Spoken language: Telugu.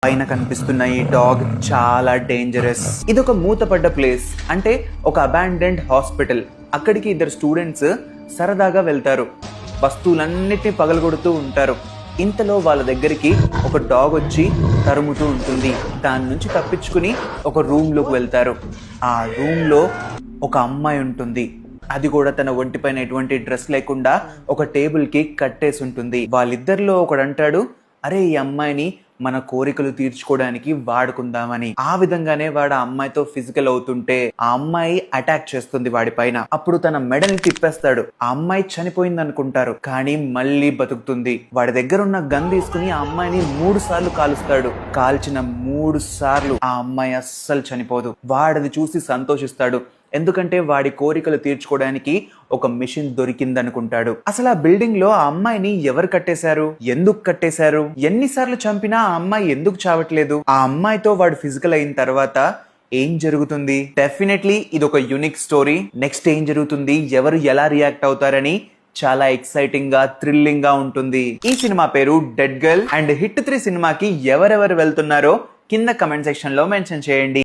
పైన కనిపిస్తున్న ఈ డాగ్ చాలా డేంజరస్. ఇది ఒక మూతపడ్డ ప్లేస్, అంటే ఒక అబాండెండ్ హాస్పిటల్. అక్కడికి ఇద్దరు స్టూడెంట్స్ సరదాగా వెళ్తారు. వస్తువులన్నిటిని పగలగొడుతూ ఉంటారు. ఇంతలో వాళ్ళ దగ్గరికి ఒక డాగ్ వచ్చి తరుముతూ ఉంటుంది. దాని నుంచి తప్పించుకుని ఒక రూమ్ లోకి వెళ్తారు. ఆ రూమ్ లో ఒక అమ్మాయి ఉంటుంది. అది కూడా తన ఒంటిపైన ఎటువంటి డ్రెస్ లేకుండా ఒక టేబుల్ కి కట్టేసి ఉంటుంది. వాళ్ళిద్దరిలో ఒకడు అంటాడు, అరే ఈ అమ్మాయిని మన కోరికలు తీర్చుకోవడానికి వాడుకుందామని. ఆ విధంగానే వాడు ఆ అమ్మాయితో ఫిజికల్ అవుతుంటే ఆ అమ్మాయి అటాక్ చేస్తుంది వాడి పైన. అప్పుడు తన మెడని తిప్పేస్తాడు. ఆ అమ్మాయి చనిపోయింది అనుకుంటారు, కానీ మళ్ళీ బతుకుతుంది. వాడి దగ్గర ఉన్న గన్ తీసుకుని ఆ అమ్మాయిని 3 సార్లు కాలుస్తాడు. కాల్చిన 3 సార్లు ఆ అమ్మాయి అస్సలు చనిపోదు. వాడది చూసి సంతోషిస్తాడు, ఎందుకంటే వాడి కోరికలు తీర్చుకోవడానికి ఒక మిషన్ దొరికిందనుకుంటాడు. అసలు ఆ బిల్డింగ్ లో ఆ అమ్మాయిని ఎవరు కట్టేశారు, ఎందుకు కట్టేశారు, ఎన్నిసార్లు చంపినా ఆ అమ్మాయి ఎందుకు చావట్లేదు, ఆ అమ్మాయితో వాడు ఫిజికల్ అయిన తర్వాత ఏం జరుగుతుంది? డెఫినెట్లీ ఇది ఒక యూనిక్ స్టోరీ. నెక్స్ట్ ఏం జరుగుతుంది, ఎవరు ఎలా రియాక్ట్ అవుతారని చాలా ఎక్సైటింగ్ గా, థ్రిల్లింగ్ గా ఉంటుంది. ఈ సినిమా పేరు డెడ్ గర్ల్. అండ్ హిట్ 3 సినిమాకి ఎవరెవరు వెళ్తున్నారో కింద కమెంట్ సెక్షన్ లో మెన్షన్ చేయండి.